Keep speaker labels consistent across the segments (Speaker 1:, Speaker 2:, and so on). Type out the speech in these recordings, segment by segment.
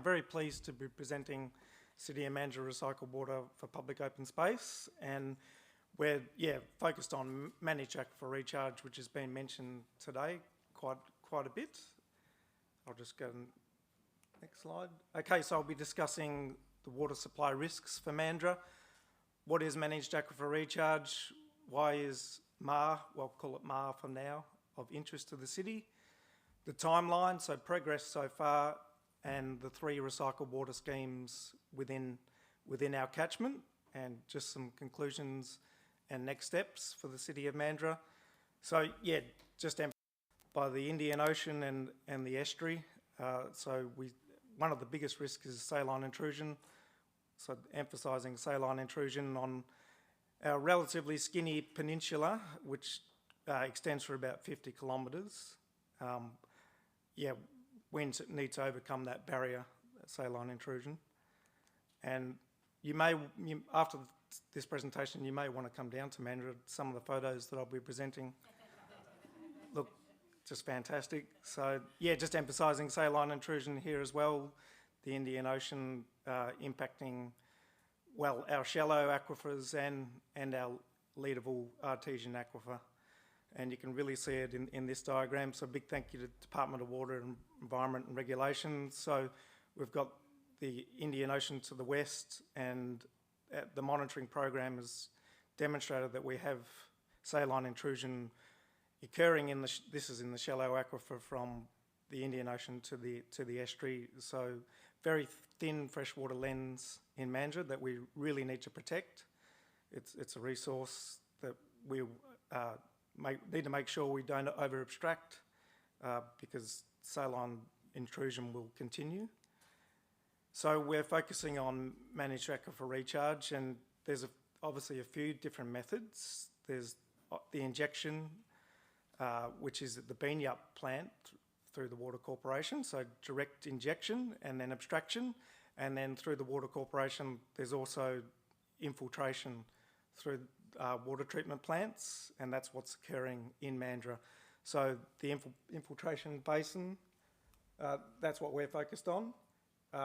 Speaker 1: I'm very pleased to be presenting City of Mandurah recycled water for public open space, and we're focused on Managed Aquifer Recharge, which has been mentioned today quite a bit. I'll just go to the next slide. Okay, so I'll be discussing the water supply risks for Mandurah. What is Managed Aquifer Recharge? Why is MAR, well, call it MAR for now, of interest to the city? The timeline, so progress so far, and the 3 recycled water schemes within our catchment, and just some conclusions and next steps for the City of Mandurah. So yeah, just by the Indian Ocean and the estuary. One of the biggest risks is saline intrusion. So emphasising saline intrusion on our relatively skinny peninsula, which extends for about 50 kilometres. We need to overcome that barrier, saline intrusion. And after this presentation, you may want to come down to Mandurah. Some of the photos that I'll be presenting look just fantastic. So yeah, just emphasising saline intrusion here as well. The Indian Ocean impacting, well, our shallow aquifers and our leadable artesian aquifer. And you can really see it in this diagram. So a big thank you to Department of Water and Environment and Regulation. So we've got the Indian Ocean to the west, and the monitoring program has demonstrated that we have saline intrusion occurring this is in the shallow aquifer from the Indian Ocean to the estuary. So very thin freshwater lens in Mandurah that we really need to protect. It's a resource that we need to make sure we don't over-abstract because saline intrusion will continue. So we're focusing on Managed Aquifer Recharge, and there's obviously a few different methods. There's the injection, which is at the Beanyup plant through the Water Corporation, so direct injection and then abstraction. And then through the Water Corporation, there's also infiltration through water treatment plants, and that's what's occurring in Mandurah. So the infiltration basin, that's what we're focused on,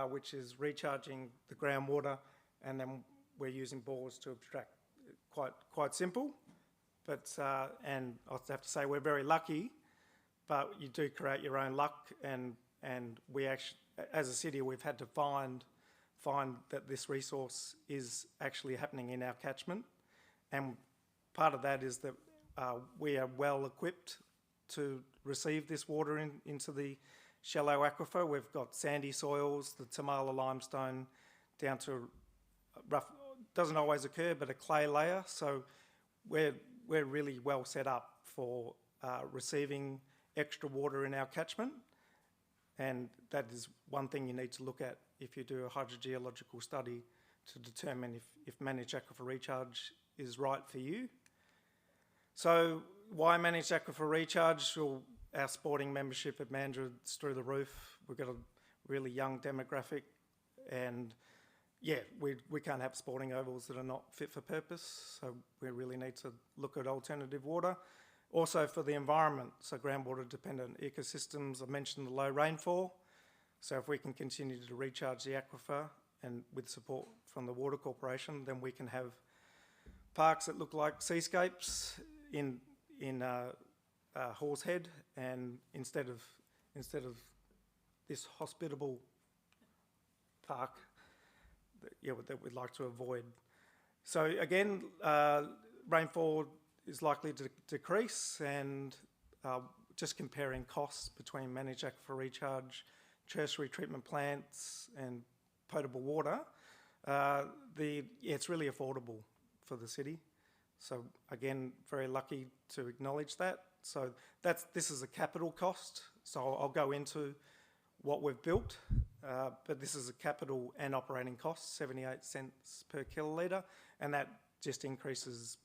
Speaker 1: which is recharging the groundwater, and then we're using bores to abstract. Quite simple, but and I have to say we're very lucky, but you do create your own luck, and we actually, as a city, we've had to find that this resource is actually happening in our catchment. And part of that is that we are well equipped to receive this water into the shallow aquifer. We've got sandy soils, the Tamala limestone, down to rough, doesn't always occur, but a clay layer. So we're really well set up for receiving extra water in our catchment. And that is one thing you need to look at if you do a hydrogeological study to determine if Managed Aquifer Recharge is right for you. So why Managed Aquifer Recharge? Well, our sporting membership at Mandurah is through the roof. We've got a really young demographic, and yeah, we can't have sporting ovals that are not fit for purpose, so we really need to look at alternative water. Also for the environment, so groundwater dependent ecosystems, I mentioned the low rainfall, so if we can continue to recharge the aquifer and with support from the Water Corporation, then we can have parks that look like seascapes in Horsehead, and instead of this hospitable park that we'd like to avoid. So again, rainfall is likely to decrease, and just comparing costs between Managed Aquifer Recharge, tertiary treatment plants and potable water, it's really affordable for the city. So again, very lucky to acknowledge that. So this is a capital cost. So I'll go into what we've built, but this is a capital and operating cost, 78 cents per kilolitre, and that just increases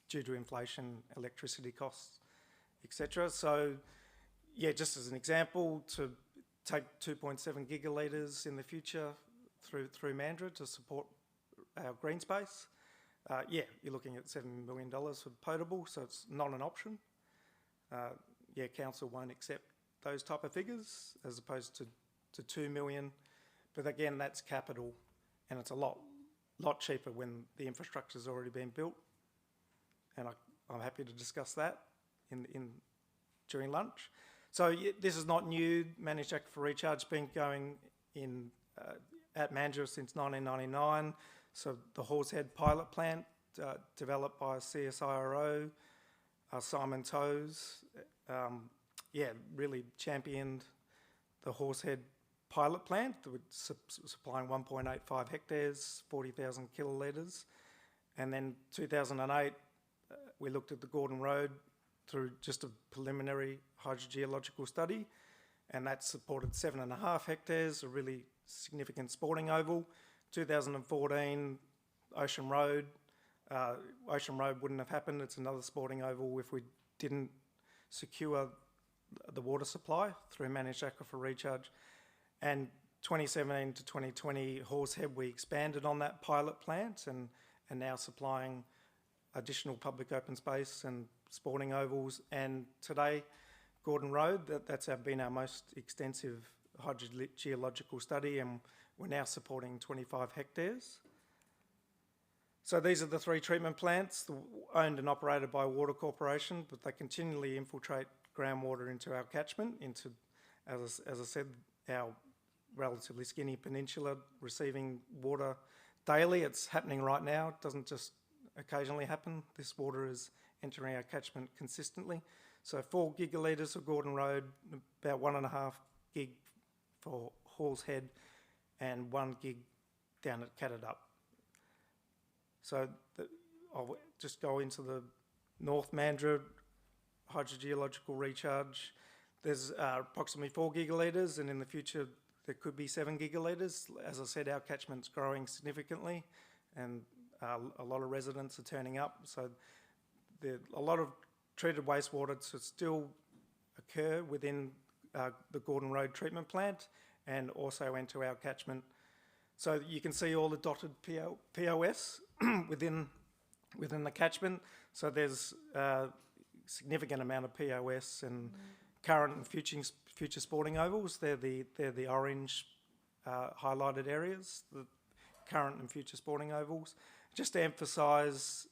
Speaker 1: due to inflation, electricity costs, etc. So yeah, just as an example, to take 2.7 gigalitres in the future through Mandurah to support our green space, you're looking at $7 million for potable, so it's not an option. Council won't accept those type of figures, as opposed to to 2 million, but again, that's capital, and it's a lot cheaper when the infrastructure's already been built. And I'm happy to discuss that during lunch. So this is not new. Managed Aquifer Recharge been going at Mandurah since 1999. So the Horsehead pilot plant, developed by CSIRO, Simon Toes, really championed the Horsehead pilot plant, supplying 1.85 hectares, 40,000 kilolitres. And then 2008, we looked at the Gordon Road through just a preliminary hydrogeological study, and that supported 7.5 hectares, a really significant sporting oval. 2014, Ocean Road. Ocean Road wouldn't have happened. It's another sporting oval if we didn't secure the water supply through Managed Aquifer Recharge. And 2017 to 2020, Horsehead, we expanded on that pilot plant and now supplying additional public open space and sporting ovals. And today, Gordon Road, that's been our most extensive hydrogeological study, and we're now supporting 25 hectares. So these are the 3 treatment plants owned and operated by Water Corporation, but they continually infiltrate groundwater into our catchment, as I said, our relatively skinny peninsula receiving water daily. It's happening right now. It doesn't just occasionally happen. This water is entering our catchment consistently. So 4 gigalitres of Gordon Road, about 1.5 gig for Horsehead, and 1 gig down at Cattedup. So I'll just go into the North Mandurah hydrogeological recharge. There's approximately 4 gigalitres, and in the future there could be 7 gigalitres. As I said, our catchment's growing significantly, and a lot of residents are turning up. So a lot of treated wastewater to still occur within the Gordon Road treatment plant and also enter our catchment. So you can see all the dotted POS within the catchment. So there's a significant amount of POS and current and future sporting ovals. They're the orange highlighted areas, the current and future sporting ovals. Just to emphasise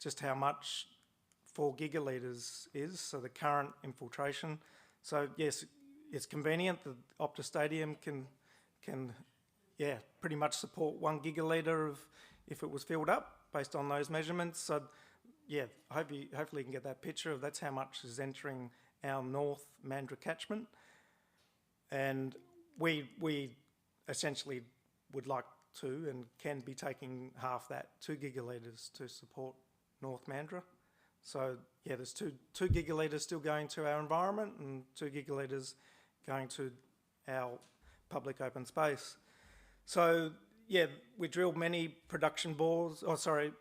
Speaker 1: just how much 4 gigalitres is, so the current infiltration. So yes, it's convenient. The Optus Stadium can pretty much support 1 gigalitre if it was filled up based on those measurements. So yeah, hopefully you can get that picture of that's how much is entering our North Mandurah catchment. And we essentially would like to and can be taking half that, 2 gigalitres, to support North Mandurah. So yeah, there's 2 gigalitres still going to our environment and 2 gigalitres going to our public open space. So yeah, we drilled many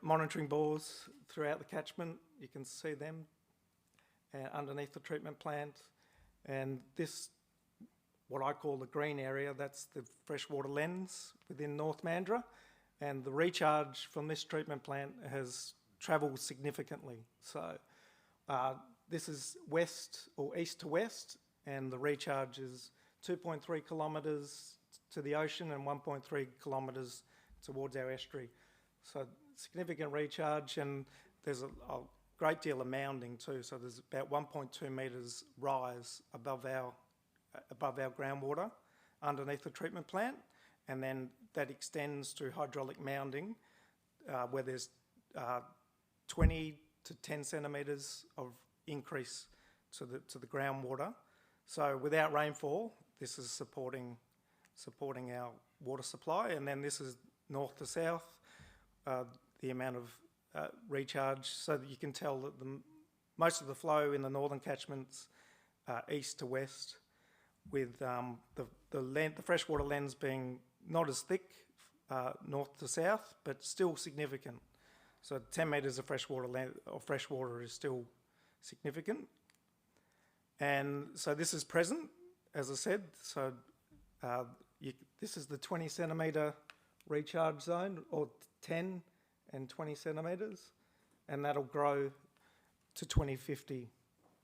Speaker 1: monitoring bores throughout the catchment. You can see them underneath the treatment plant. And this, what I call the green area, that's the freshwater lens within North Mandurah. And the recharge from this treatment plant has travelled significantly. So this is west or east to west, and the recharge is 2.3 kilometres to the ocean and 1.3 kilometres towards our estuary. So significant recharge, and there's a great deal of mounding too. So there's about 1.2 metres rise above our groundwater underneath the treatment plant, and then that extends to hydraulic mounding where there's 20 to 10 centimetres of increase to the groundwater. So without rainfall, this is supporting our water supply. And then this is north to south, the amount of recharge, so that you can tell that most of the flow in the northern catchments east to west, with the freshwater lens being not as thick north to south, but still significant. So 10 metres of freshwater is still significant. And so this is present, as I said. So this is the 20 centimetre recharge zone, or 10 and 20 centimetres, and that'll grow to 2050.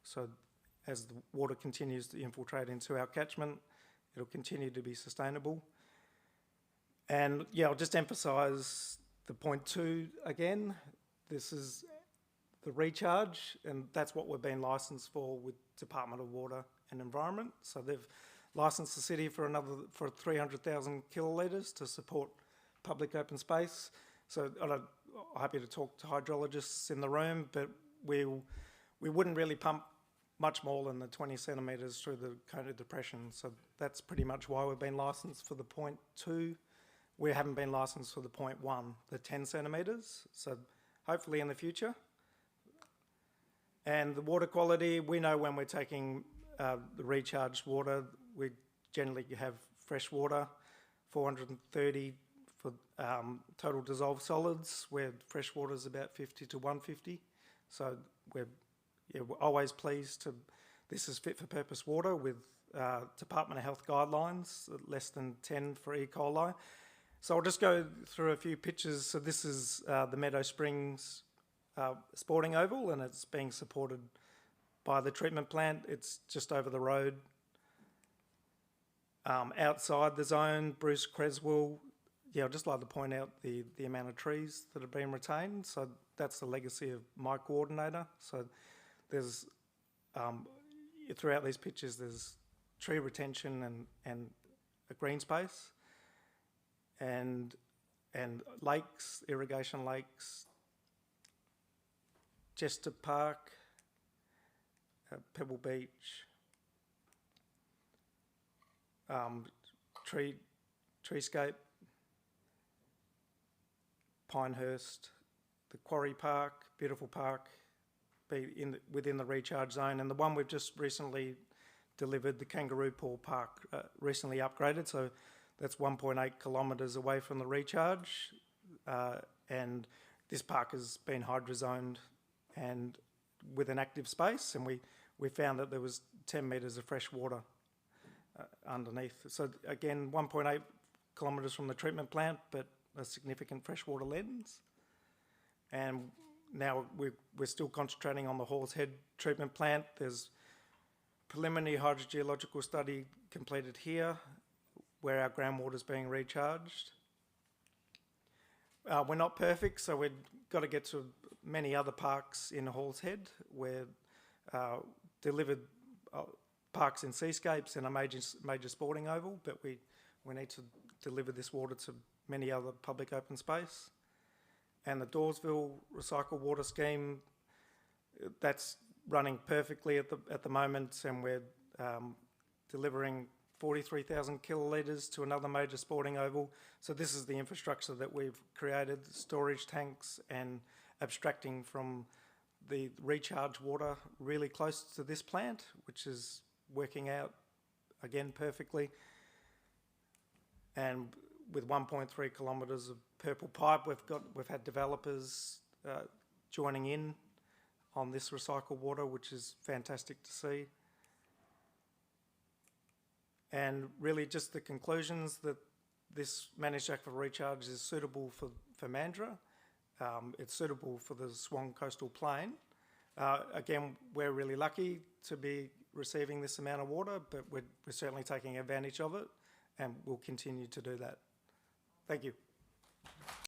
Speaker 1: So as the water continues to infiltrate into our catchment, it'll continue to be sustainable. And yeah, I'll just emphasise the point 2 again. This is the recharge, and that's what we've been licensed for with Department of Water and Environment. So they've licensed the city for 300,000 kilolitres to support public open space. So I'm happy to talk to hydrologists in the room, but we wouldn't really pump much more than the 20 centimetres through the Kona Depression. So that's pretty much why we've been licensed for the point 2. We haven't been licensed for the point 1, the 10 centimetres. So hopefully in the future. And the water quality, we know when we're taking the recharged water, we generally have fresh water, 430 for total dissolved solids, where fresh water is about 50 to 150. So we're always pleased to, this is fit for purpose water with Department of Health guidelines, less than 10 for E. coli. So I'll just go through a few pictures. So this is the Meadow Springs sporting oval, and it's being supported by the treatment plant. It's just over the road. Outside the zone, Bruce Creswell, I'd just like to point out the amount of trees that have been retained. So that's the legacy of my coordinator. So there's, throughout these pictures, there's tree retention and a green space, and lakes, irrigation lakes, Chester Park, Pebble Beach, treescape, Pinehurst, the Quarry Park, beautiful park, within the recharge zone, and the one we've just recently delivered, the Kangaroo Pool Park, recently upgraded, so that's 1.8 kilometres away from the recharge, and this park has been hydro-zoned and with an active space, and we found that there was 10 metres of fresh water underneath. So again, 1.8 kilometres from the treatment plant, but a significant freshwater lens. And now we're still concentrating on the Halls Head treatment plant. There's preliminary hydrogeological study completed here, where our groundwater is being recharged. We're not perfect, so we've got to get to many other parks in Halls Head. We're delivered parks in seascapes and a major sporting oval, but we need to deliver this water to many other public open space. And the Dawesville Recycle Water Scheme, that's running perfectly at the moment, and we're delivering 43,000 kilolitres to another major sporting oval. So this is the infrastructure that we've created, storage tanks and abstracting from the recharge water really close to this plant, which is working out again perfectly. And with 1.3 kilometres of purple pipe, we've had developers joining in on this recycled water, which is fantastic to see. And really just the conclusions that this Managed Aquifer Recharge is suitable for Mandurah. It's suitable for the Swan Coastal Plain. Again, we're really lucky to be receiving this amount of water, but we're certainly taking advantage of it, and we'll continue to do that. Thank you.